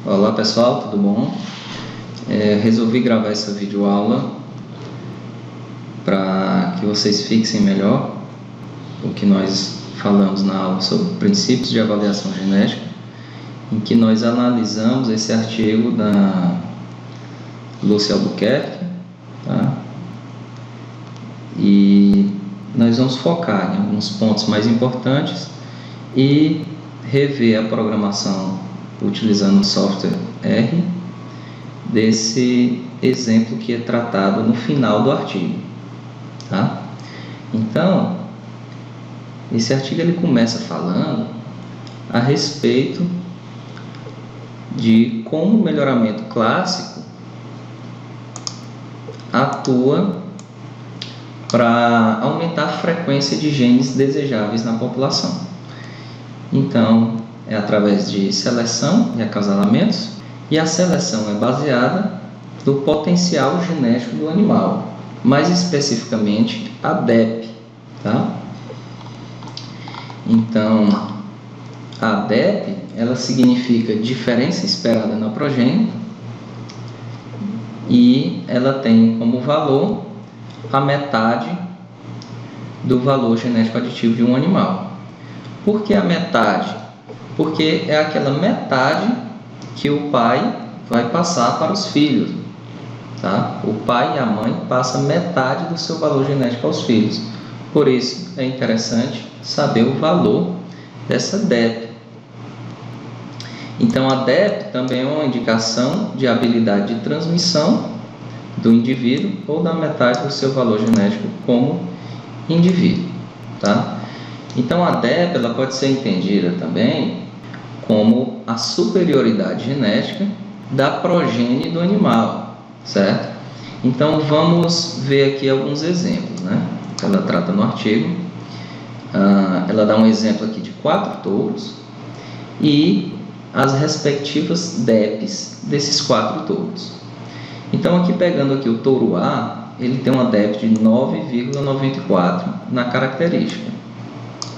Olá pessoal, tudo bom? Resolvi gravar essa videoaula para que vocês fixem melhor o que nós falamos na aula sobre princípios de avaliação genética, em que nós analisamos esse artigo da Lúcia Albuquerque, tá? E nós vamos focar em alguns pontos mais importantes e rever a programação utilizando o software R desse exemplo que é tratado no final do artigo, tá? Então, esse artigo ele começa falando a respeito de como o melhoramento clássico atua para aumentar a frequência de genes desejáveis na população. Então, é através de seleção e acasalamentos, e a seleção é baseada no potencial genético do animal, mais especificamente a DEP, tá? Então, a DEP, ela significa diferença esperada na progênie, e ela tem como valor a metade do valor genético aditivo de um animal. Por que a metade? Porque é aquela metade que o pai vai passar para os filhos, tá? O pai e a mãe passam metade do seu valor genético aos filhos. Por isso é interessante saber o valor dessa DEP. Então a DEP também é uma indicação de habilidade de transmissão do indivíduo ou da metade do seu valor genético como indivíduo, tá? Então a DEP ela pode ser entendida também como a superioridade genética da progênie do animal, certo? Então vamos ver aqui alguns exemplos, né? Ela trata no artigo, ela dá um exemplo aqui de 4 touros e as respectivas DEPs desses 4 touros. Então aqui pegando aqui o touro A, ele tem uma DEP de 9,94 na característica,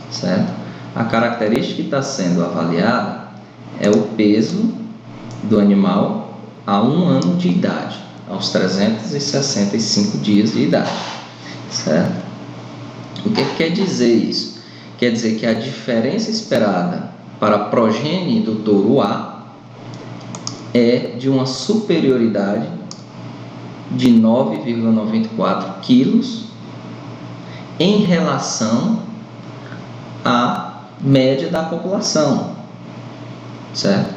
certo? A característica que está sendo avaliada é o peso do animal a 1 ano de idade, aos 365 dias de idade, certo? O que quer dizer isso? Quer dizer que a diferença esperada para a progênie do touro A é de uma superioridade de 9,94 quilos em relação à média da população, certo?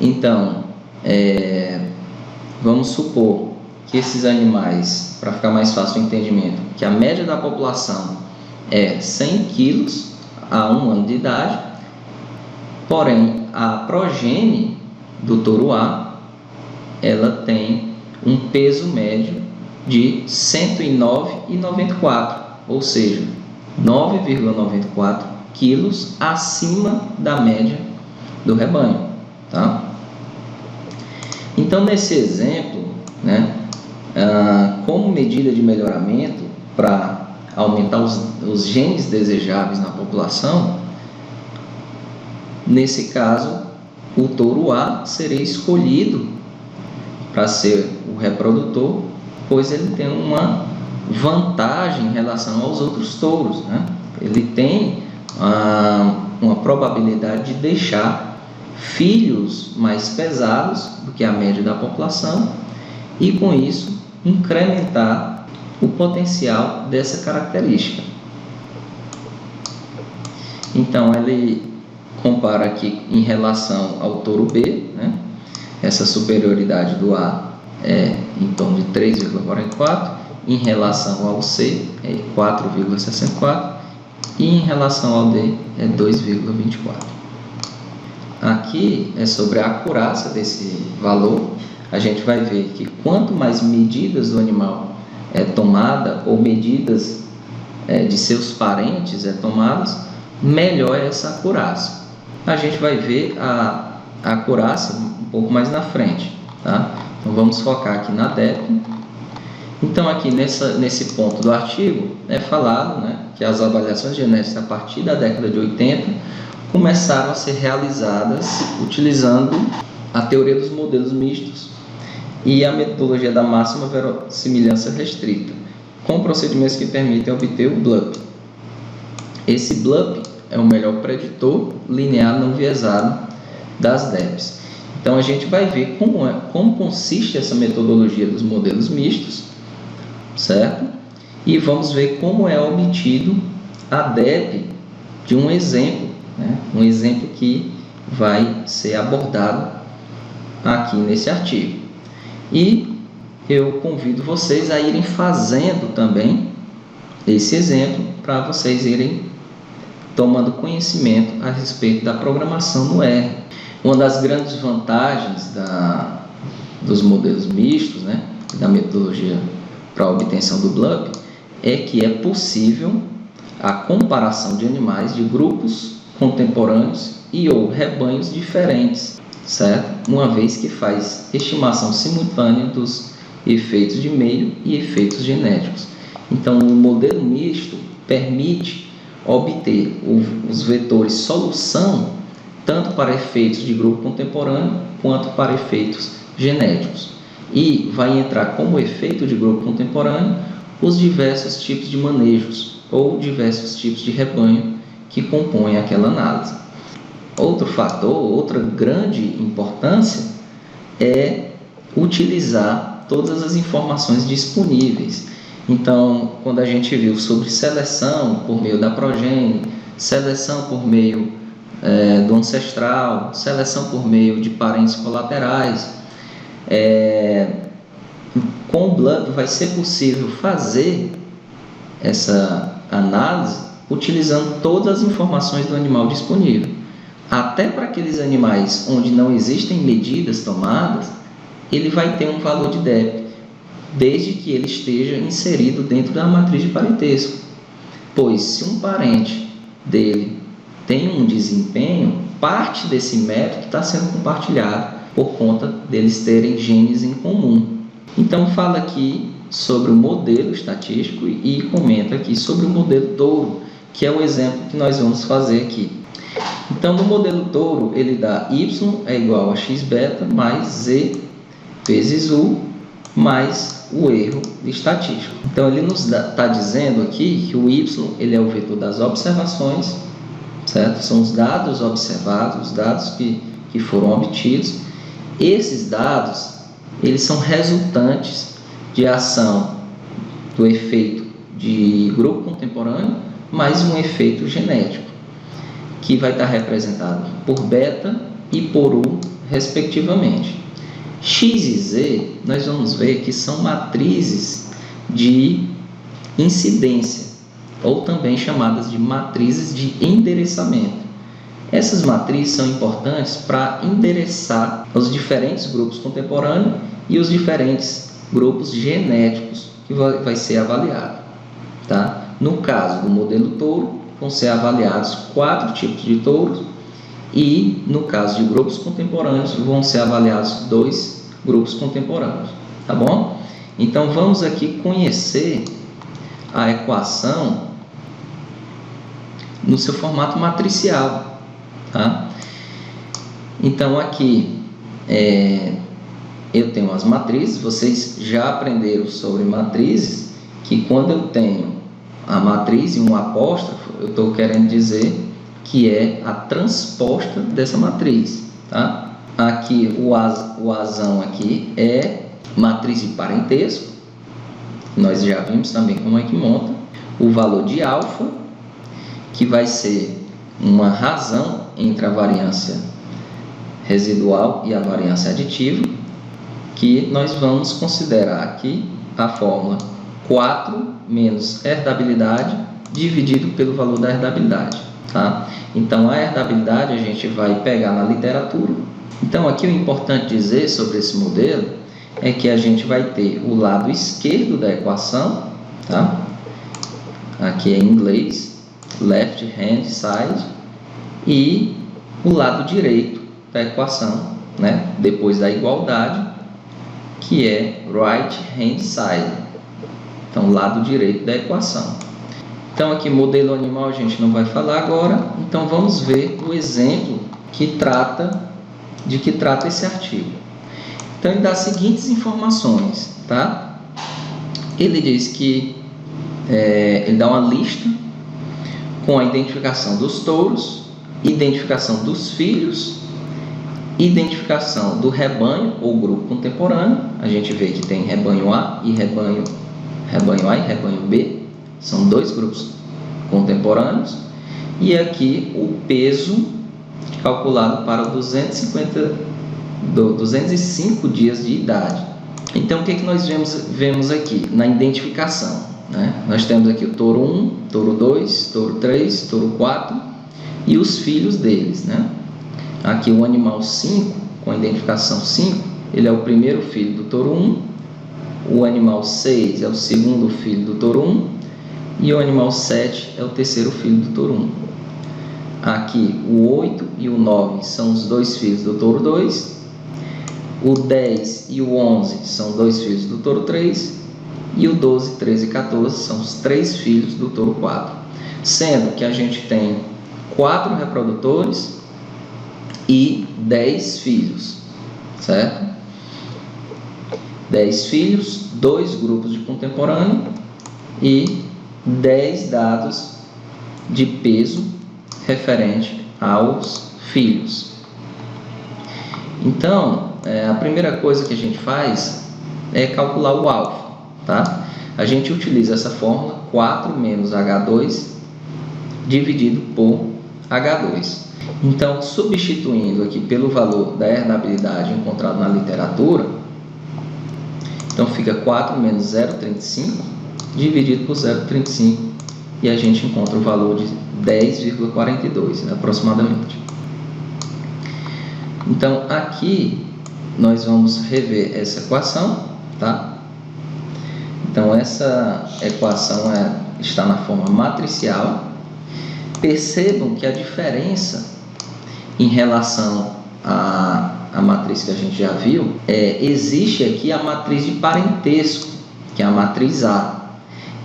Então, vamos supor que esses animais, para ficar mais fácil o entendimento, que a média da população é 100 quilos a 1 ano de idade, porém a progênie do touro A ela tem um peso médio de 109,94, ou seja, 9,94 quilos acima da média do rebanho, tá? Então, nesse exemplo, né, como medida de melhoramento para aumentar os genes desejáveis na população, nesse caso, o touro A seria escolhido para ser o reprodutor, pois ele tem uma vantagem em relação aos outros touros, né? Ele tem uma probabilidade de deixar filhos mais pesados do que a média da população e, com isso, incrementar o potencial dessa característica. Então, ele compara aqui em relação ao touro B, né? Essa superioridade do A é em torno de 3,44, em relação ao C é 4,64 e em relação ao D é 2,24. Aqui é sobre a acurácia desse valor. A gente vai ver que quanto mais medidas do animal é tomada ou medidas de seus parentes é tomadas, melhor é essa acurácia. A gente vai ver a acurácia um pouco mais na frente, tá? Então vamos focar aqui na DEP. Então aqui nesse ponto do artigo é falado, né, que as avaliações genéticas a partir da década de 80 começaram a ser realizadas utilizando a teoria dos modelos mistos e a metodologia da máxima verossimilhança restrita, com procedimentos que permitem obter o BLUP. Esse BLUP é o melhor preditor linear não viesado das DEPs. Então a gente vai ver como consiste essa metodologia dos modelos mistos, certo? E vamos ver como é obtido a DEP de um exemplo, né? Um exemplo que vai ser abordado aqui nesse artigo. E eu convido vocês a irem fazendo também esse exemplo para vocês irem tomando conhecimento a respeito da programação no R. Uma das grandes vantagens dos modelos mistos, né, da metodologia para a obtenção do BLUP, é que é possível a comparação de animais de grupos contemporâneos e ou rebanhos diferentes, certo? Uma vez que faz estimação simultânea dos efeitos de meio e efeitos genéticos. Então, o modelo misto permite obter os vetores solução tanto para efeitos de grupo contemporâneo quanto para efeitos genéticos. E vai entrar como efeito de grupo contemporâneo os diversos tipos de manejos ou diversos tipos de rebanho que compõem aquela análise. Outro fator, outra grande importância é utilizar todas as informações disponíveis. Então, quando a gente viu sobre seleção por meio da progênie, seleção por meio do ancestral, seleção por meio de parentes colaterais, com o BLUP vai ser possível fazer essa análise utilizando todas as informações do animal disponível. Até para aqueles animais onde não existem medidas tomadas, ele vai ter um valor de DEP, desde que ele esteja inserido dentro da matriz de parentesco. Pois se um parente dele tem um desempenho, parte desse método está sendo compartilhado por conta deles terem genes em comum. Então fala aqui sobre o modelo estatístico e comenta aqui sobre o modelo touro, que é o exemplo que nós vamos fazer aqui. Então no modelo touro ele dá y é igual a x beta mais z vezes u mais o erro estatístico. Então ele nos está dizendo aqui que o y ele é o vetor das observações, certo? São os dados observados, os dados que foram obtidos. Esses dados eles são resultantes de ação do efeito de grupo contemporâneo mais um efeito genético, que vai estar representado por beta e por u, respectivamente. X e Z, nós vamos ver que são matrizes de incidência, ou também chamadas de matrizes de endereçamento. Essas matrizes são importantes para endereçar os diferentes grupos contemporâneos e os diferentes grupos genéticos que vai ser avaliado. Tá? No caso do modelo touro, vão ser avaliados 4 tipos de touros e, no caso de grupos contemporâneos, vão ser avaliados 2 grupos contemporâneos. Tá bom? Então, vamos aqui conhecer a equação no seu formato matricial. Tá? Então, aqui eu tenho as matrizes. Vocês já aprenderam sobre matrizes, que quando eu tenho a matriz e um apóstrofo, eu estou querendo dizer que é a transposta dessa matriz. Tá? Aqui o azão aqui é matriz de parentesco. Nós já vimos também como é que monta. O valor de alfa, que vai ser uma razão entre a variância residual e a variância aditiva, que nós vamos considerar aqui a fórmula 4 menos herdabilidade dividido pelo valor da herdabilidade. Tá? Então, a herdabilidade a gente vai pegar na literatura. Então, aqui o importante dizer sobre esse modelo é que a gente vai ter o lado esquerdo da equação, tá? Aqui é em inglês, left hand side, e o lado direito da equação, né? Depois da igualdade, que é right hand side. Então, lado direito da equação. Então aqui modelo animal a gente não vai falar agora, então vamos ver o exemplo de que trata esse artigo. Então ele dá as seguintes informações, tá? Ele diz que ele dá uma lista com a identificação dos touros, identificação dos filhos, identificação do rebanho ou grupo contemporâneo. A gente vê que tem rebanho A e rebanho A e rebanho B, são dois grupos contemporâneos, e aqui o peso calculado para 205 dias de idade. Então o que nós vemos aqui na identificação, né? Nós temos aqui o touro 1, touro 2, touro 3, touro 4 e os filhos deles, né? Aqui o animal 5, com a identificação 5, ele é o primeiro filho do touro 1, o animal 6 é o segundo filho do touro 1 e o animal 7 é o terceiro filho do touro 1. Aqui o 8 e o 9 são os dois filhos do touro 2, o 10 e o 11 são dois filhos do touro 3 e o 12, 13 e 14 são os três filhos do touro 4, sendo que a gente tem 4 reprodutores e 10 filhos, certo? 10 filhos, 2 grupos de contemporâneo e 10 dados de peso referente aos filhos. Então, a primeira coisa que a gente faz é calcular o alfa, tá? A gente utiliza essa fórmula 4 menos H2 dividido por H2. Então, substituindo aqui pelo valor da herdabilidade encontrado na literatura, então fica 4 menos 0,35 dividido por 0,35 e a gente encontra o valor de 10,42 aproximadamente. Então, aqui nós vamos rever essa equação, tá? Então, essa equação está na forma matricial. Percebam que a diferença em relação à matriz que a gente já viu, existe aqui a matriz de parentesco, que é a matriz A.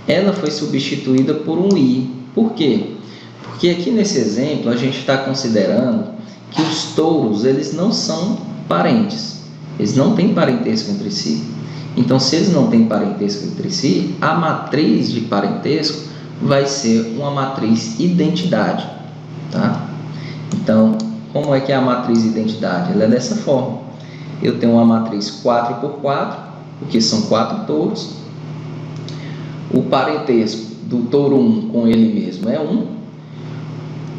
Ela foi substituída por um I. Por quê? Porque aqui nesse exemplo a gente está considerando que os touros eles não são parentes, eles não têm parentesco entre si. Então, se eles não têm parentesco entre si, a matriz de parentesco vai ser uma matriz identidade, tá? Então, como é que é a matriz identidade? Ela é dessa forma. Eu tenho uma matriz 4x4, porque são 4 touros. O parentesco do touro 1 com ele mesmo é 1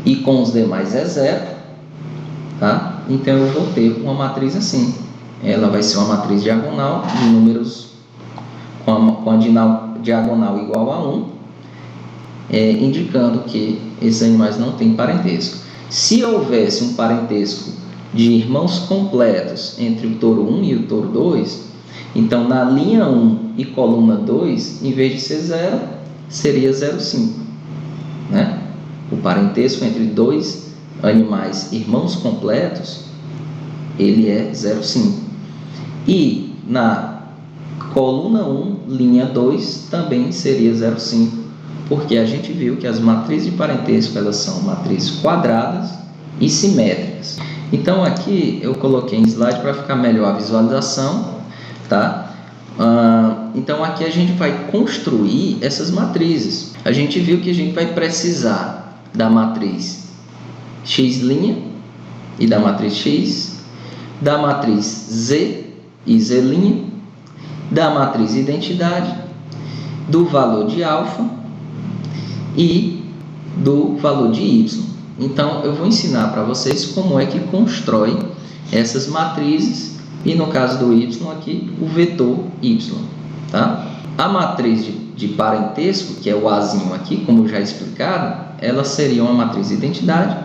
e com os demais é 0, tá? Então eu vou ter uma matriz assim. Ela vai ser uma matriz diagonal de números com a diagonal igual a 1, indicando que esses animais não têm parentesco. Se houvesse um parentesco de irmãos completos entre o touro 1 e o touro 2, então na linha 1 e coluna 2, em vez de ser 0, seria 0,5, né? O parentesco entre dois animais irmãos completos, ele é 0,5. E na coluna 1, linha 2, também seria 0,5, porque a gente viu que as matrizes de parentesco elas são matrizes quadradas e simétricas. Então aqui eu coloquei em slide para ficar melhor a visualização, tá? Então aqui a gente vai construir essas matrizes. A gente viu que a gente vai precisar da matriz x' e da matriz x, da matriz z e z', da matriz identidade, do valor de alfa e do valor de y. Então eu vou ensinar para vocês como é que constrói essas matrizes e no caso do y aqui o vetor y, tá? A matriz de parentesco, que é o azinho aqui, como já explicado, ela seria uma matriz identidade,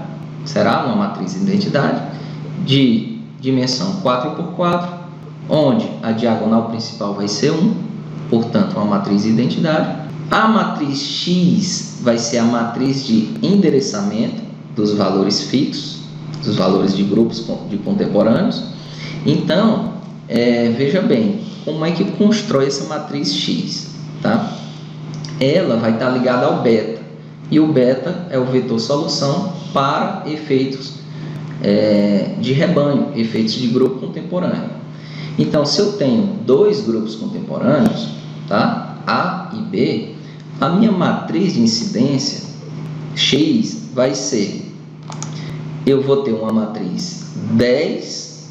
será uma matriz identidade de dimensão 4x4, onde a diagonal principal vai ser 1, portanto uma matriz identidade. A matriz x vai ser a matriz de endereçamento dos valores fixos, dos valores de grupos de contemporâneos. Então, veja bem, como é que constrói essa matriz x, tá? Ela vai estar ligada ao beta. e o beta é o vetor solução para efeitos de rebanho, efeitos de grupo contemporâneo. Então, se eu tenho dois grupos contemporâneos, tá? A e B, a minha matriz de incidência X vai ser, eu vou ter uma matriz 10,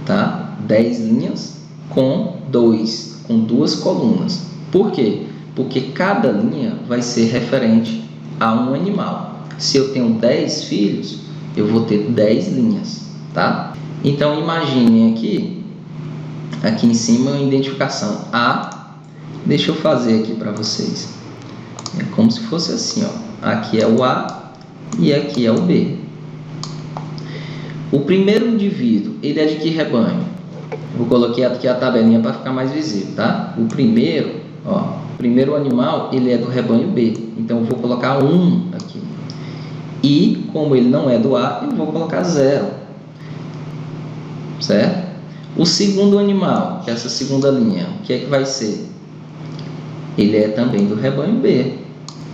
tá? 10 linhas com duas colunas. Por quê? Porque cada linha vai ser referente a um animal. Se eu tenho 10 filhos, eu vou ter 10 linhas, tá? Então, imaginem aqui em cima a identificação A. Deixa eu fazer aqui para vocês. É como se fosse assim, ó. Aqui é o A e aqui é o B. O primeiro indivíduo, ele é de que rebanho? Vou colocar aqui a tabelinha para ficar mais visível, tá? O primeiro animal, ele é do rebanho B. Então, eu vou colocar 1 aqui. E, como ele não é do A, eu vou colocar 0. Certo? O segundo animal, que é essa segunda linha, o que é que vai ser? Ele é também do rebanho B,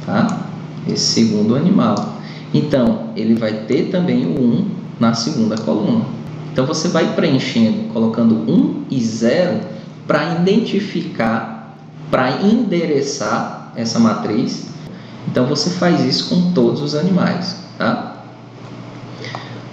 tá? Esse segundo animal. Então, ele vai ter também o 1 na segunda coluna. Então, você vai preenchendo, colocando 1 e 0 para identificar, para endereçar essa matriz. Então, você faz isso com todos os animais, tá?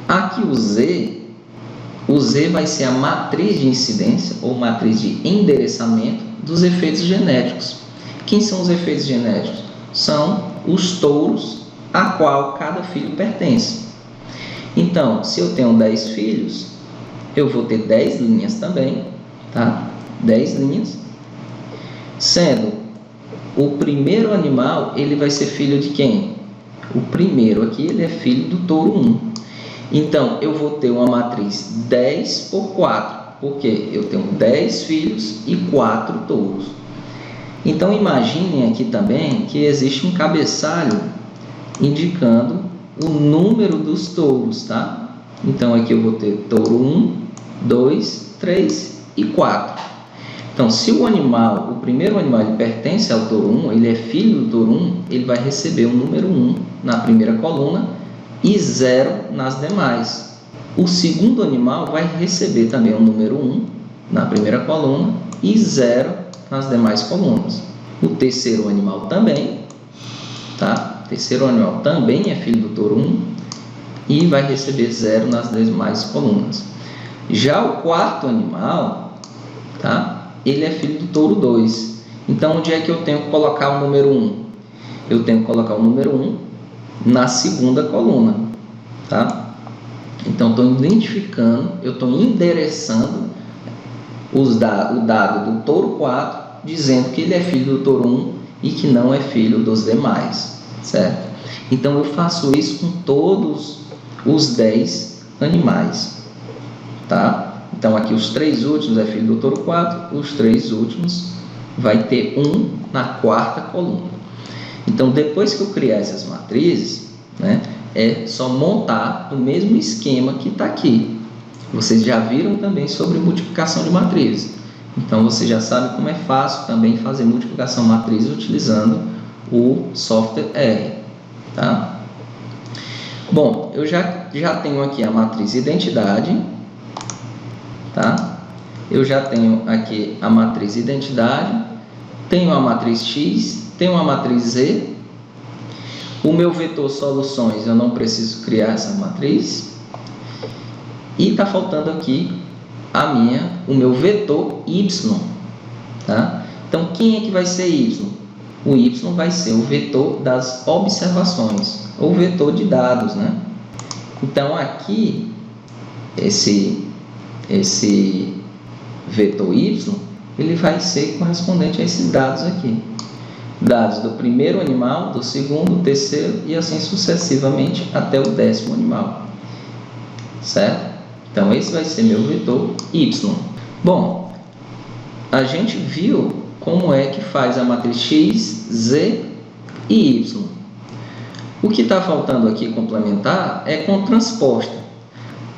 Aqui o Z vai ser a matriz de incidência ou matriz de endereçamento dos efeitos genéticos. Quem são os efeitos genéticos? São os touros a qual cada filho pertence. Então, se eu tenho 10 filhos, eu vou ter 10 linhas também, tá? 10 linhas, sendo o primeiro animal, ele vai ser filho de quem? O primeiro aqui, ele é filho do touro 1. Então, eu vou ter uma matriz 10 por 4, porque eu tenho 10 filhos e 4 touros. Então, imaginem aqui também que existe um cabeçalho indicando o número dos touros, tá? Então, aqui eu vou ter touro 1, 2, 3 e 4. Então, se o primeiro animal ele pertence ao touro 1, ele é filho do touro 1, ele vai receber o número 1 na primeira coluna e 0 nas demais. O segundo animal vai receber também o número 1 na primeira coluna e 0 nas demais colunas. O terceiro animal também, tá? O terceiro animal também é filho do touro 1 e vai receber 0 nas demais colunas. Já o quarto animal, tá? Ele é filho do touro 2. Então, onde é que eu tenho que colocar o número 1? Eu tenho que colocar o número 1 na segunda coluna, tá? Então, estou identificando, eu estou endereçando o dado do touro 4, dizendo que ele é filho do touro 1 e que não é filho dos demais, certo? Então, eu faço isso com todos os 10 animais, tá? Então, aqui os 3 últimos é filho do touro 4, os 3 últimos vai ter 1 na quarta coluna. Então, depois que eu criar essas matrizes, né, é só montar no mesmo esquema que está aqui. Vocês já viram também sobre multiplicação de matrizes. Então, você já sabe como é fácil também fazer multiplicação matriz utilizando o software R, tá? Bom, eu já tenho aqui a matriz identidade, tá? Eu já tenho aqui a matriz identidade, tenho a matriz X, tenho a matriz Z. O meu vetor soluções, eu não preciso criar essa matriz. E está faltando aqui o meu vetor Y, tá? Então, quem é que vai ser Y? O Y vai ser o vetor das observações, ou vetor de dados, né? Então, aqui, esse vetor Y, ele vai ser correspondente a esses dados aqui. Dados do primeiro animal, do segundo, terceiro e assim sucessivamente até o 10º animal, certo? Então, esse vai ser meu vetor Y. Bom, a gente viu como é que faz a matriz X, Z e Y. O que está faltando aqui complementar é com transposta.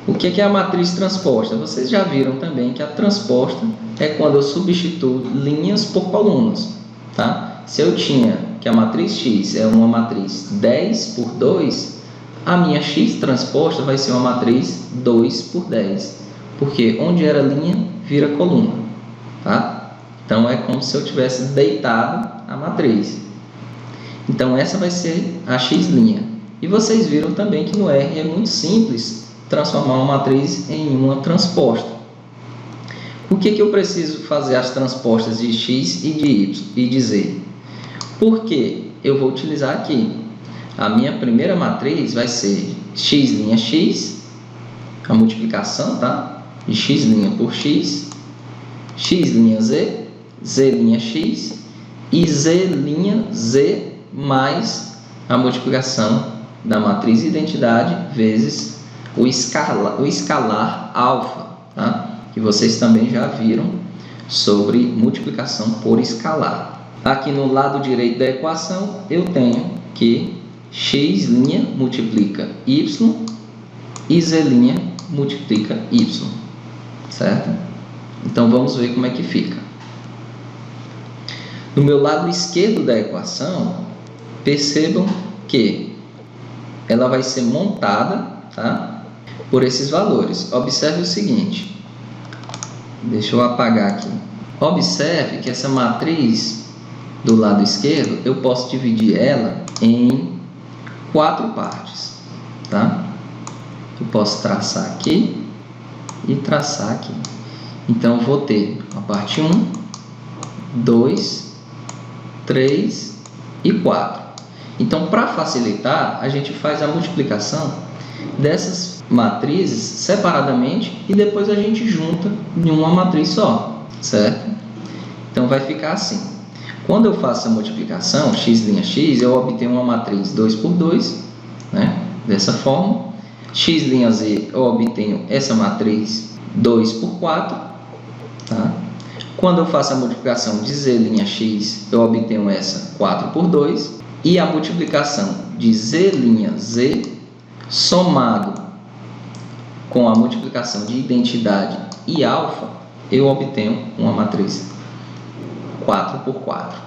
O que é a matriz transposta? Vocês já viram também que a transposta é quando eu substituo linhas por colunas, tá? Se eu tinha que a matriz X é uma matriz 10 por 2, a minha X transposta vai ser uma matriz 2 por 10, porque onde era linha, vira coluna, tá? Então, é como se eu tivesse deitado a matriz. Então, essa vai ser a X'. E vocês viram também que no R é muito simples transformar uma matriz em uma transposta. Por que eu preciso fazer as transpostas de X e de Y e de Z? Porque eu vou utilizar aqui. A minha primeira matriz vai ser X', a multiplicação, tá? De X' por X, X', Z', e Z' mais a multiplicação da matriz identidade vezes o escalar alfa, tá? Que vocês também já viram sobre multiplicação por escalar. Aqui no lado direito da equação eu tenho que X' multiplica Y e Z' multiplica Y, certo? Então vamos ver como é que fica. No meu lado esquerdo da equação, percebam que ela vai ser montada, tá, por esses valores. Observe o seguinte, deixa eu apagar aqui. Observe que essa matriz do lado esquerdo, eu posso dividir ela em 4 partes, tá? Eu posso traçar aqui e traçar aqui. Então, eu vou ter a parte 1, 2, 3 e 4. Então, para facilitar, a gente faz a multiplicação dessas matrizes separadamente e depois a gente junta em uma matriz só, certo? Então, vai ficar assim. Quando eu faço a multiplicação, X', eu obtenho uma matriz 2 por 2, né? Dessa forma. X', eu obtenho essa matriz 2 por 4, tá? Quando eu faço a multiplicação de Z', eu obtenho essa 4 por 2. E a multiplicação de Z' somado com a multiplicação de identidade e alfa, eu obtenho uma matriz 4 por 4,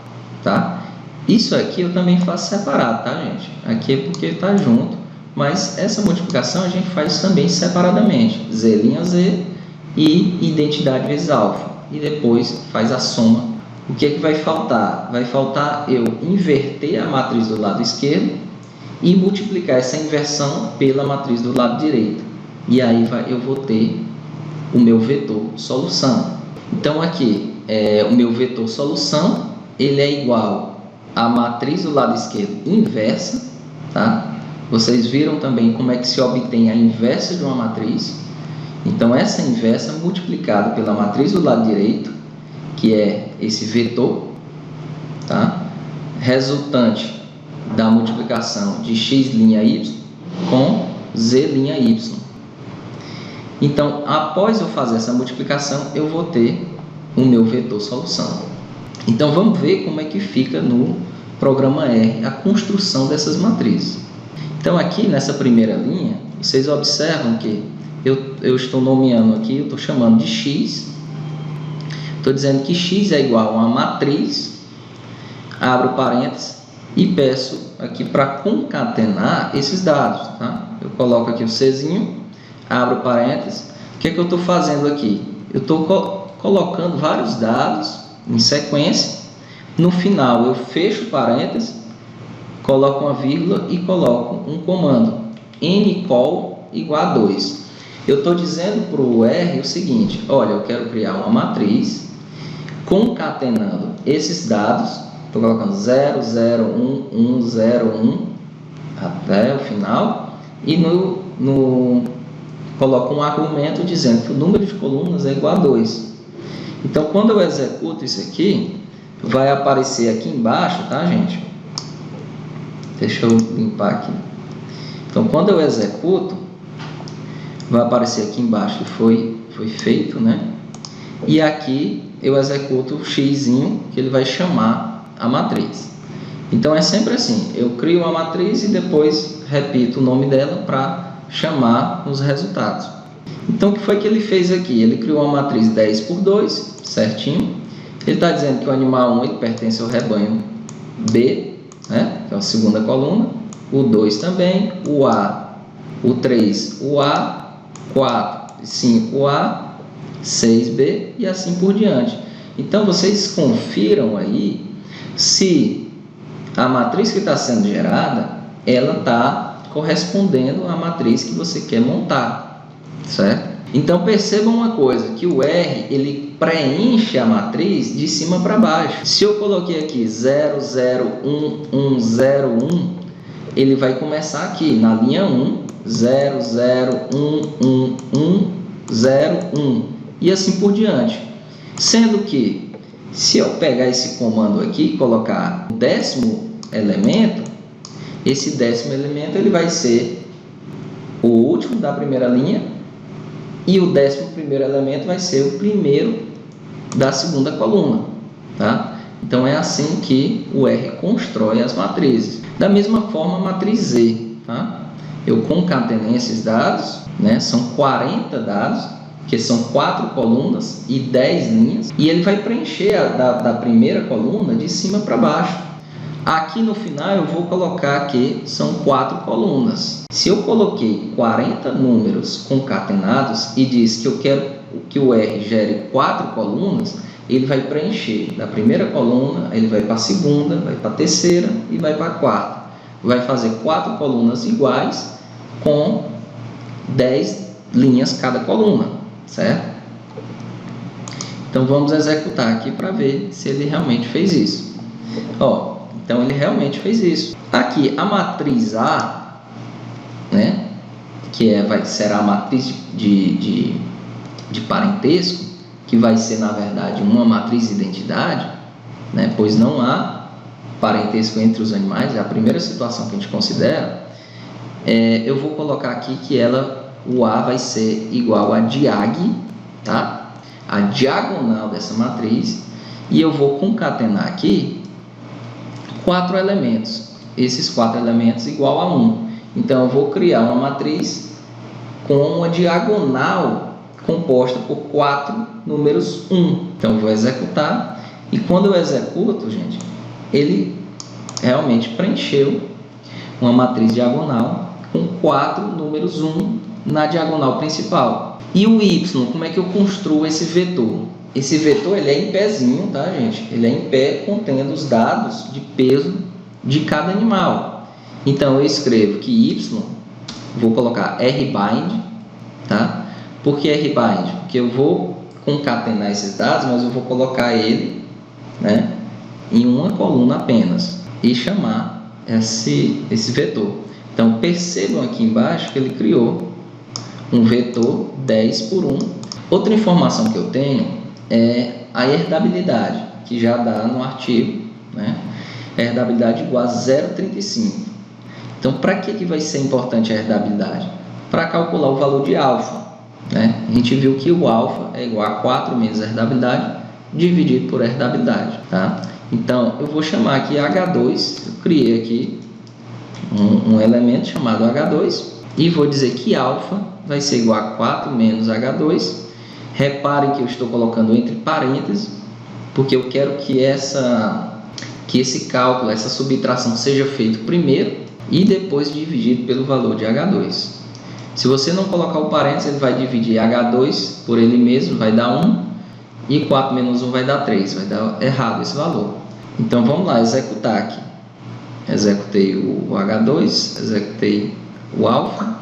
tá? Isso aqui eu também faço separado, tá, gente? Aqui é porque está junto, mas essa multiplicação a gente faz também separadamente. Z' e identidade vezes alfa. E depois faz a soma. O que é que vai faltar? Vai faltar eu inverter a matriz do lado esquerdo e multiplicar essa inversão pela matriz do lado direito. E aí eu vou ter o meu vetor solução. Então aqui, o meu vetor solução, ele é igual à matriz do lado esquerdo inversa, tá? Vocês viram também como é que se obtém a inversa de uma matriz. Então essa inversa multiplicada pela matriz do lado direito, que é esse vetor, tá? Resultante da multiplicação de X', com Z'. Então, após eu fazer essa multiplicação, eu vou ter o meu vetor solução. Então, vamos ver como é que fica no programa R a construção dessas matrizes. Então, aqui nessa primeira linha, vocês observam que eu estou nomeando aqui, eu estou chamando de X. Estou dizendo que X é igual a uma matriz, abro parênteses e peço aqui para concatenar esses dados, tá? Eu coloco aqui o Czinho, abro parênteses. O que é que eu estou fazendo aqui? Eu estou colocando vários dados em sequência. No final eu fecho parênteses, coloco uma vírgula e coloco um comando, ncol igual a 2. Eu estou dizendo para o R o seguinte, olha, eu quero criar uma matriz concatenando esses dados, estou colocando 0, 0, 1, 1, 0, 1 até o final e coloco um argumento dizendo que o número de colunas é igual a 2. Então, quando eu executo isso aqui, vai aparecer aqui embaixo, tá, gente? Deixa eu limpar aqui. Então, quando eu executo, vai aparecer aqui embaixo que foi feito, né? E aqui eu executo o xzinho, que ele vai chamar a matriz. Então, é sempre assim. Eu crio uma matriz e depois repito o nome dela para chamar os resultados. Então, o que foi que ele fez aqui? Ele criou uma matriz 10 por 2, certinho. Ele está dizendo que o animal 1 ele pertence ao rebanho B, que é a segunda coluna, o 2 também, o A, o 3, o A, 4, 5, A, 6B e assim por diante. Então, vocês confiram aí se a matriz que está sendo gerada, ela está correspondendo à matriz que você quer montar, certo? Então, percebam uma coisa, que o R, ele preenche a matriz de cima para baixo. Se eu coloquei aqui 0, 0, 1, 1, 0, 1, ele vai começar aqui na linha 1, 0, 0, 1, 1, 1, 0, 1, e assim por diante. Sendo que, se eu pegar esse comando aqui e colocar o 10º elemento, esse 10º elemento ele vai ser o último da primeira linha, e o 11º elemento vai ser o primeiro da segunda coluna, tá? Então é assim que o R constrói as matrizes. Da mesma forma, a matriz Z, tá? Eu concatenei esses dados, né? São 40 dados, que são 4 colunas e 10 linhas, e ele vai preencher da primeira coluna de cima para baixo. Aqui no final eu vou colocar que são 4 colunas. Se eu coloquei 40 números concatenados e diz que eu quero que o R gere 4 colunas, ele vai preencher da primeira coluna, ele vai para a segunda, vai para a terceira e vai para a quarta. Vai fazer 4 colunas iguais com 10 linhas cada coluna, certo? Então vamos executar aqui para ver se ele realmente fez isso. Ó, então ele realmente fez isso. Aqui a matriz A, né, que será a matriz de parentesco, que vai ser na verdade uma matriz de identidade, né, pois não há parentesco entre os animais, é a primeira situação que a gente considera. Eu vou colocar aqui que o A vai ser igual a diag, tá? A diagonal dessa matriz, e eu vou concatenar aqui 4 elementos, esses 4 elementos igual a 1. Então eu vou criar uma matriz com uma diagonal composta por 4 números 1. Então eu vou executar, e quando eu executo, gente, ele realmente preencheu uma matriz diagonal com 4 números 1 na diagonal principal. E o Y, como é que eu construo esse vetor? Esse vetor ele é em pezinho, tá, gente? Ele é em pé contendo os dados de peso de cada animal. Então eu escrevo que Y, vou colocar RBind, tá? Por que RBind? Porque eu vou concatenar esses dados, mas eu vou colocar ele, né, em uma coluna apenas e chamar esse vetor. Então percebam aqui embaixo que ele criou um vetor 10 por 1. Outra informação que eu tenho é a herdabilidade, que já dá no artigo, né? Herdabilidade igual a 0,35. Então, para que vai ser importante a herdabilidade? Para calcular o valor de alfa, né? A gente viu que o alfa é igual a 4 menos a herdabilidade dividido por herdabilidade, tá? Então, eu vou chamar aqui H2, eu criei aqui um elemento chamado H2 e vou dizer que alfa vai ser igual a 4 menos H2. Reparem que eu estou colocando entre parênteses, porque eu quero que esse cálculo, essa subtração seja feito primeiro e depois dividido pelo valor de H2. Se você não colocar o parênteses, ele vai dividir H2 por ele mesmo, vai dar 1, e 4 menos 1 vai dar 3, vai dar errado esse valor. Então vamos lá, executar aqui. Executei o H2, executei o alfa,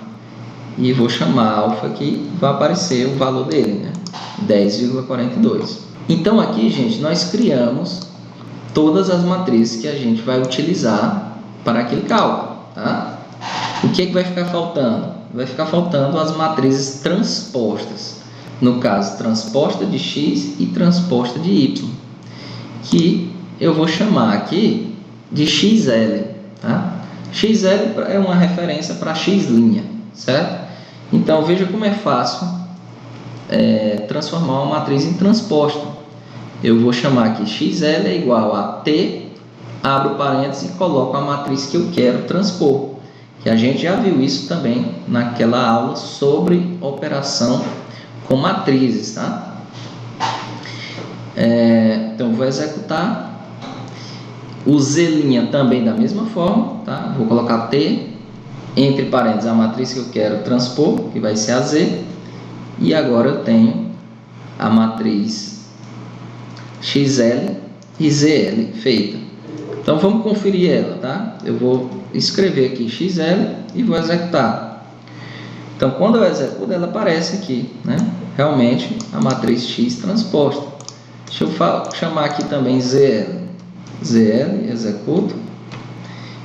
e vou chamar alfa aqui, vai aparecer o valor dele, né? 10,42. Então aqui, gente, nós criamos todas as matrizes que a gente vai utilizar para aquele cálculo, tá? O que vai ficar faltando? Vai ficar faltando as matrizes transpostas. No caso, transposta de x e transposta de y, que eu vou chamar aqui de xl, tá? XL é uma referência para x', certo? Então veja como é fácil transformar uma matriz em transposta. Eu vou chamar aqui xl é igual a t, abro parênteses e coloco a matriz que eu quero transpor, que a gente já viu isso também naquela aula sobre operação com matrizes, tá? Então vou executar. O Z' também da mesma forma, tá? Vou colocar T, entre parênteses a matriz que eu quero transpor, que vai ser a Z, e agora eu tenho a matriz XL e ZL feita. Então vamos conferir ela, tá? Eu vou escrever aqui XL e vou executar. Então quando eu executo, ela aparece aqui, né? Realmente a matriz X transposta. Deixa eu chamar aqui também ZL. ZL, executo.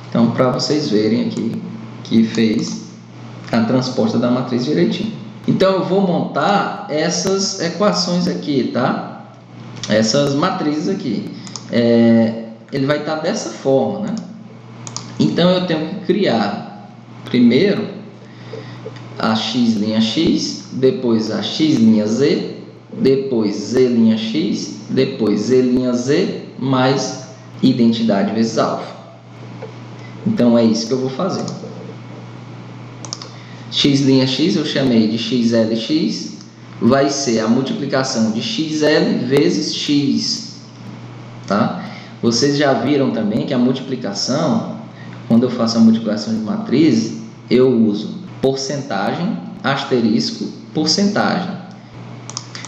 Então para vocês verem aqui que fez a transposta da matriz direitinho. Então eu vou montar essas equações aqui, tá? Essas matrizes aqui. Ele vai estar dessa forma, né? Então eu tenho que criar primeiro a X', depois a X', depois Z', depois Z', mais identidade vezes alfa. Então é isso que eu vou fazer. X' eu chamei de XLX, vai ser a multiplicação de XL vezes X, tá? Vocês já viram também que a multiplicação, quando eu faço a multiplicação de matriz, eu uso porcentagem, asterisco, porcentagem.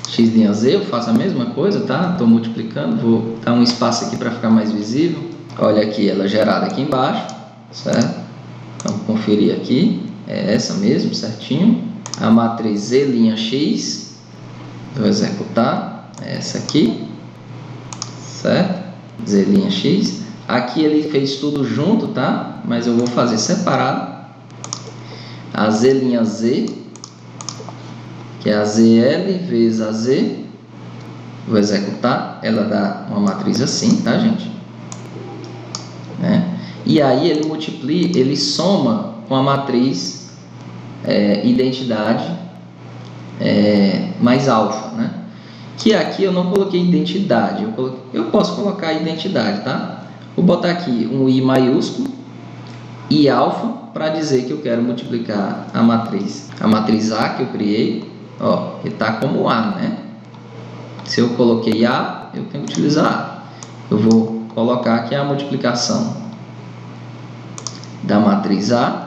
X' eu faço a mesma coisa, tá? Estou multiplicando, vou dar um espaço aqui para ficar mais visível. Olha aqui, ela gerada aqui embaixo, certo? Vamos conferir aqui. É essa mesmo, certinho. A matriz Z', vou executar, é essa aqui, certo? Z'. Aqui ele fez tudo junto, tá? Mas eu vou fazer separado. A Z', que é a ZL vezes a Z, vou executar, ela dá uma matriz assim, tá, gente? E aí ele multiplica, ele soma com a matriz identidade mais alfa, né? Que aqui eu não coloquei identidade, eu posso colocar identidade, tá? Vou botar aqui um I maiúsculo, I alfa, para dizer que eu quero multiplicar a matriz A que eu criei, ó, que está como A, né? Se eu coloquei A, eu tenho que utilizar A. Eu vou colocar aqui a multiplicação da matriz A,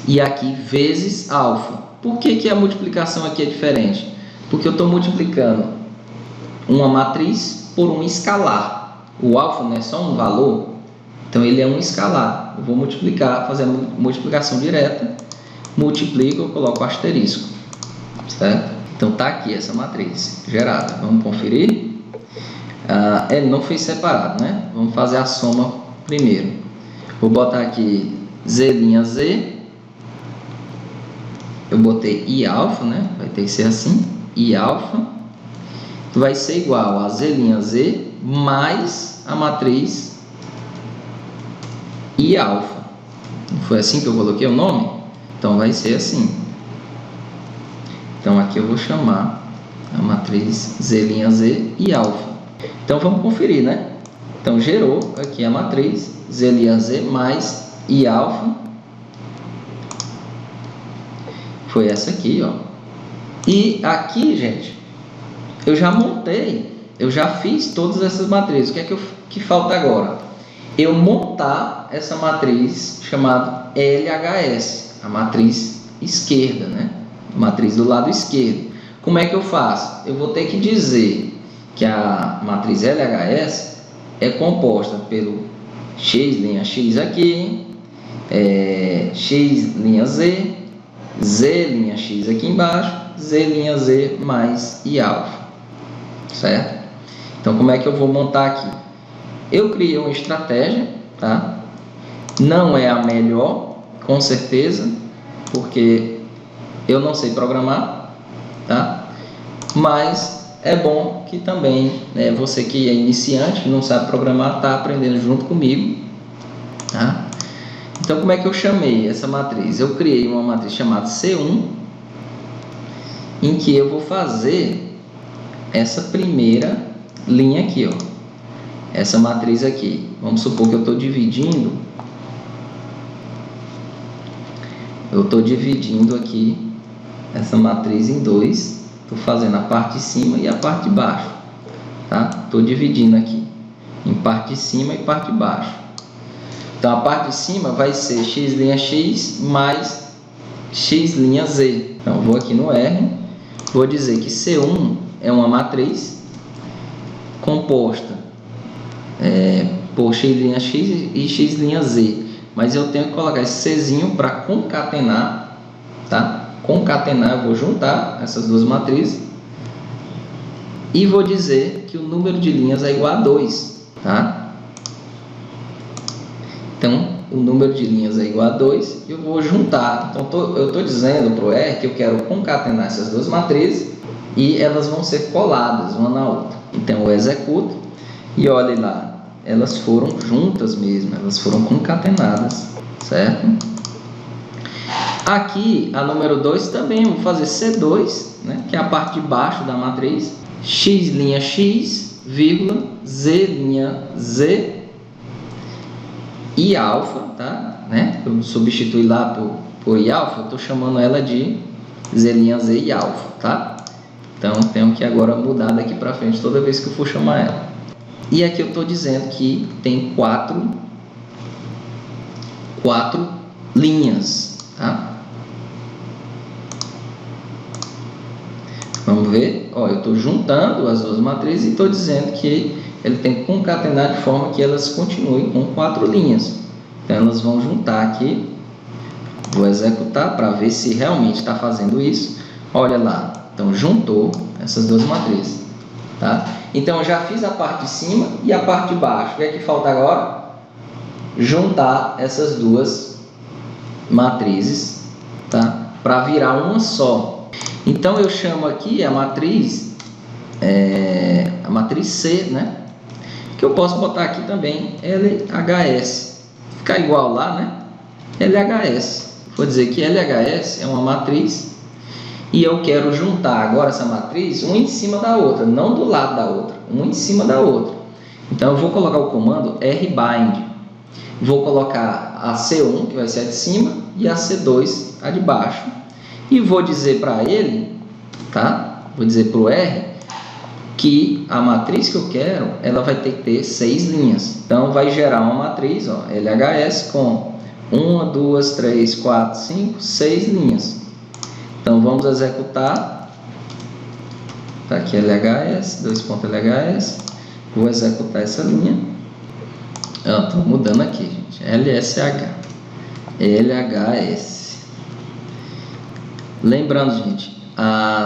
e aqui vezes alfa. Por que a multiplicação aqui é diferente? Porque eu estou multiplicando uma matriz por um escalar. O alfa não é só um valor, então ele é um escalar. Eu vou multiplicar, fazer a multiplicação direta, multiplico, eu coloco asterisco, certo? Então está aqui essa matriz gerada. Vamos conferir. Ele não fez separado, né? Vamos fazer a soma primeiro. Vou botar aqui Z', eu botei I alfa, né? Vai ter que ser assim, I alfa, vai ser igual a Z' mais a matriz I alfa. Não foi assim que eu coloquei o nome? Então vai ser assim. Então aqui eu vou chamar a matriz Z' I alfa. Então vamos conferir, né? Então gerou aqui a matriz Z' mais I alfa. Foi essa aqui, ó. E aqui, gente, eu já montei, eu já fiz todas essas matrizes. O que é que falta agora? Eu montar essa matriz chamada LHS, a matriz esquerda, né? A matriz do lado esquerdo. Como é que eu faço? Eu vou ter que dizer que a matriz LHS é composta pelo X' aqui, X', Z', aqui embaixo, Z' mais I alfa, certo? Então como é que eu vou montar aqui? Eu criei uma estratégia, tá? Não é a melhor, com certeza, porque eu não sei programar, tá? Mas é bom que também, né, você que é iniciante, que não sabe programar, está aprendendo junto comigo, tá? Então, como é que eu chamei essa matriz? Eu criei uma matriz chamada C1, em que eu vou fazer essa primeira linha aqui, ó. Essa matriz aqui. Vamos supor que eu estou dividindo. Eu estou dividindo aqui essa matriz em dois. Estou fazendo a parte de cima e a parte de baixo, tá? Estou dividindo aqui. em parte de cima e parte de baixo. Então a parte de cima vai ser x' mais x'. Então vou aqui no R, vou dizer que C1 é uma matriz composta por x' e x', mas eu tenho que colocar esse Czinho para concatenar, tá? Concatenar, eu vou juntar essas duas matrizes e vou dizer que o número de linhas é igual a 2, tá? Então, o número de linhas é igual a 2 e eu vou juntar. Então, eu estou dizendo para o R que eu quero concatenar essas duas matrizes e elas vão ser coladas uma na outra. Então, eu executo e olhe lá, elas foram juntas mesmo, elas foram concatenadas, certo? Aqui, a número 2 também, eu vou fazer C2, né, que é a parte de baixo da matriz, x', vírgula, z' e alfa, tá? Né? Eu substituí lá por i alfa, eu estou chamando ela de z' e alfa, tá? Então, tenho que agora mudar daqui para frente toda vez que eu for chamar ela. E aqui eu estou dizendo que tem quatro linhas, tá? Vamos ver, ó, eu estou juntando as duas matrizes e estou dizendo que ele tem que concatenar de forma que elas continuem com 4 linhas. Então elas vão juntar aqui, vou executar para ver se realmente está fazendo isso. Olha lá, então juntou essas duas matrizes, tá? Então eu já fiz a parte de cima e a parte de baixo. O que é que falta agora? Juntar essas duas matrizes, tá? Para virar uma só. Então eu chamo aqui a matriz C, né? Que eu posso botar aqui também LHS, ficar igual lá, né? LHS, vou dizer que LHS é uma matriz e eu quero juntar agora essa matriz uma em cima da outra, não do lado da outra, uma em cima da outra. Então eu vou colocar o comando rbind, vou colocar a C1, que vai ser a de cima, e a C2, a de baixo. E vou dizer para ele, tá? Vou dizer para o R que a matriz que eu quero, ela vai ter que ter 6 linhas. Então, vai gerar uma matriz, ó, LHS com 1, 2, 3, 4, 5, 6 linhas. Então, vamos executar. Tá aqui LHS, 2.LHS. Vou executar essa linha. Estou mudando aqui, gente. LSH. LHS. Lembrando, gente,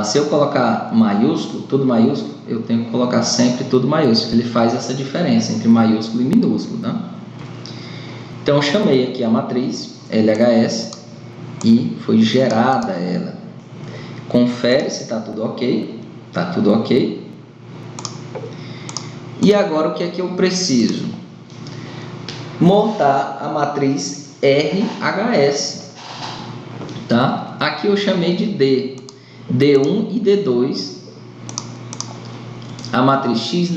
se eu colocar maiúsculo, tudo maiúsculo, eu tenho que colocar sempre tudo maiúsculo. Ele faz essa diferença entre maiúsculo e minúsculo, tá? Então, eu chamei aqui a matriz LHS e foi gerada ela. Confere se está tudo ok. Está tudo ok. E agora, o que é que eu preciso? Montar a matriz RHS, tá? Aqui eu chamei de D1 e D2, a matriz x'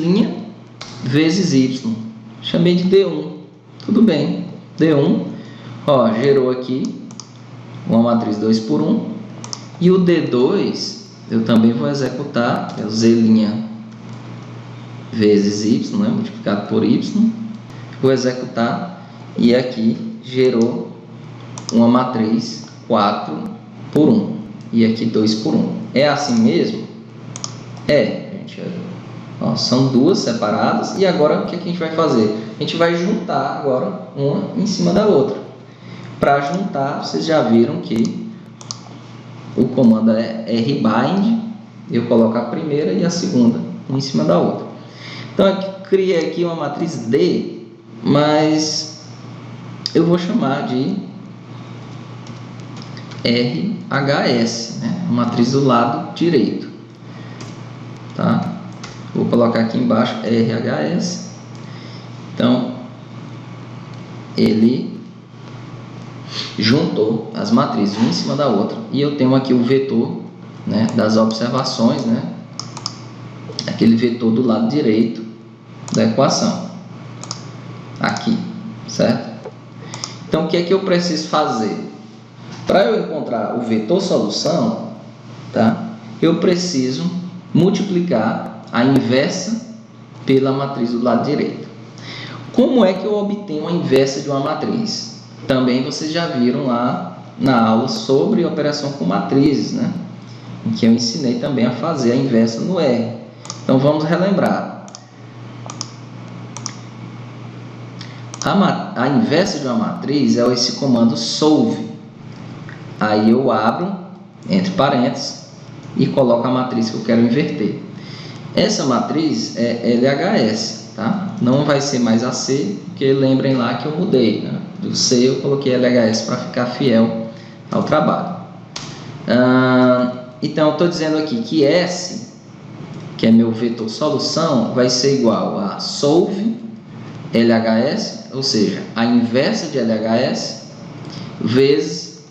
vezes y. Chamei de D1, tudo bem. D1, ó, gerou aqui uma matriz 2 por 1. E o D2, eu também vou executar, é o z' vezes y, né, multiplicado por y. Vou executar e aqui gerou uma matriz 4 por 1 e aqui 2 por 1. É assim mesmo? Gente. Ó, são duas separadas e agora o que a gente vai fazer? A gente vai juntar agora uma em cima da outra. Para juntar, vocês já viram que o comando é rbind. Eu coloco a primeira e a segunda uma em cima da outra. Então eu criei aqui uma matriz D, mas eu vou chamar de RHS, né? A matriz do lado direito, tá? Vou colocar aqui embaixo RHS. Então ele juntou as matrizes uma em cima da outra e eu tenho aqui o vetor, né, das observações, né? Aquele vetor do lado direito da equação aqui, certo? Então o que é que eu preciso fazer? Para eu encontrar o vetor solução, tá? Eu preciso multiplicar a inversa pela matriz do lado direito. Como é que eu obtenho a inversa de uma matriz? Também vocês já viram lá na aula sobre operação com matrizes, né? Em que eu ensinei também a fazer a inversa no R. Então vamos relembrar. A inversa de uma matriz é esse comando solve. Aí eu abro, entre parênteses, e coloco a matriz que eu quero inverter. Essa matriz é LHS, tá? Não vai ser mais AC, porque lembrem lá que eu mudei, né? Do C eu coloquei LHS para ficar fiel ao trabalho. Então eu estou dizendo aqui que S, que é meu vetor solução, vai ser igual a solve LHS, ou seja, a inversa de LHS, vezes,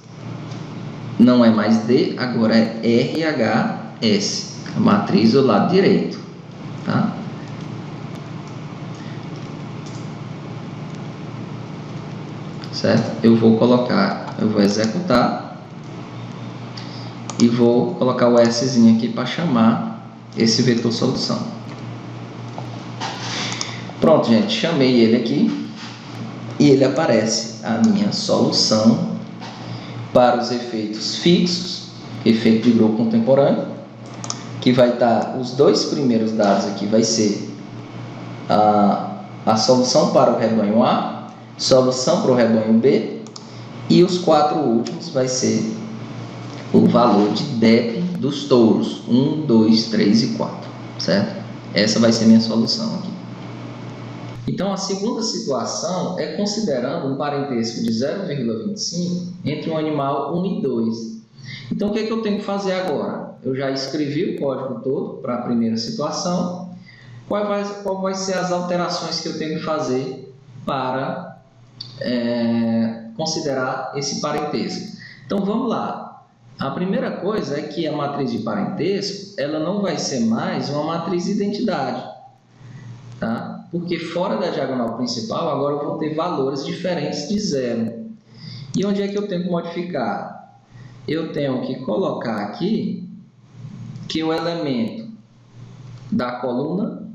não é mais D, agora é RHS, a matriz do lado direito, tá? Certo? Eu vou executar e vou colocar o Szinho aqui para chamar esse vetor solução. Pronto, gente, chamei ele aqui e ele aparece a minha solução para os efeitos fixos, efeito de grupo contemporâneo, que vai estar, os dois primeiros dados aqui vai ser a solução para o rebanho A, solução para o rebanho B, e os 4 últimos vai ser o valor de DEP dos touros, 1, 2, 3 e 4, certo? Essa vai ser minha solução aqui. Então, a segunda situação é considerando um parentesco de 0,25 entre um animal 1 e 2. Então, o que é que eu tenho que fazer agora? Eu já escrevi o código todo para a primeira situação. Qual vai ser as alterações que eu tenho que fazer para considerar esse parentesco? Então, vamos lá. A primeira coisa é que a matriz de parentesco, ela não vai ser mais uma matriz de identidade, tá? Porque fora da diagonal principal, agora eu vou ter valores diferentes de 0. E onde é que eu tenho que modificar? Eu tenho que colocar aqui que o elemento da coluna,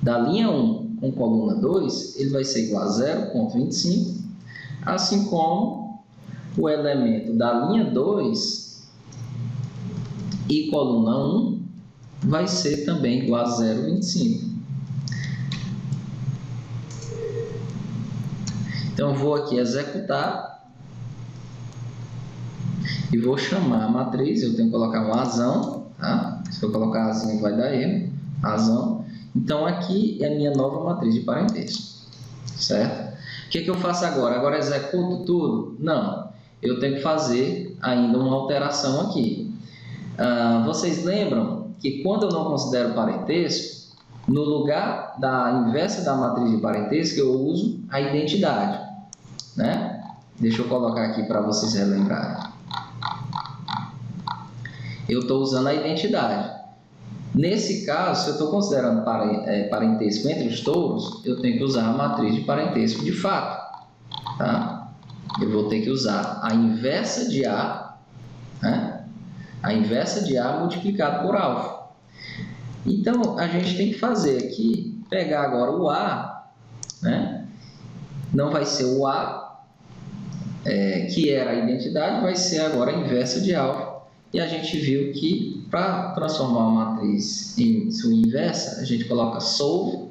da linha 1 com coluna 2, ele vai ser igual a 0,25, assim como o elemento da linha 2 e coluna 1 vai ser também igual a 0,25. Então, eu vou aqui executar e vou chamar a matriz. Eu tenho que colocar um azão, tá? Se eu colocar azinho vai dar erro, azão. Então, aqui é a minha nova matriz de parentesco, certo? O que é que eu faço agora? Agora eu executo tudo? Não, eu tenho que fazer ainda uma alteração aqui. Vocês lembram que quando eu não considero parentesco, no lugar da inversa da matriz de parentesco, eu uso a identidade, né? Deixa eu colocar aqui para vocês relembrarem. Eu estou usando a identidade. Nesse caso, se eu estou considerando parentesco entre os touros, eu tenho que usar a matriz de parentesco de fato, tá? Eu vou ter que usar a inversa de A, né? A inversa de A multiplicado por alfa. Então, a gente tem que fazer aqui, pegar agora o A, né? Não vai ser o A, que era a identidade, vai ser agora a inversa de alfa. E a gente viu que para transformar uma matriz em sua inversa, a gente coloca solve,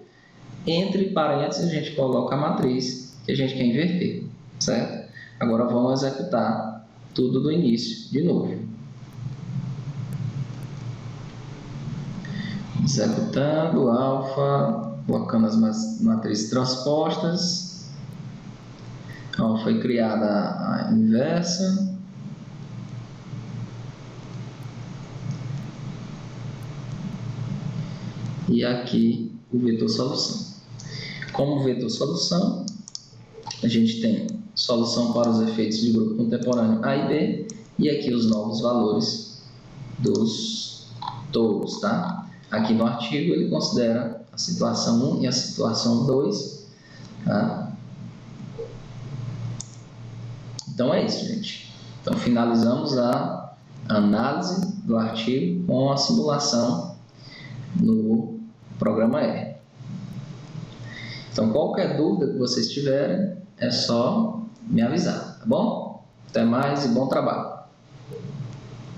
entre parênteses a gente coloca a matriz que a gente quer inverter, certo? Agora vamos executar tudo do início de novo. Executando alfa, colocando as matrizes transpostas. Então, foi criada a inversa. E aqui o vetor solução. Como vetor solução, a gente tem solução para os efeitos de grupo contemporâneo A e B, e aqui os novos valores dos touros, tá? Aqui no artigo ele considera a situação 1 e a situação 2, tá? Então é isso, gente. Então finalizamos a análise do artigo com a simulação no programa R. Então, qualquer dúvida que vocês tiverem, é só me avisar, tá bom? Até mais e bom trabalho!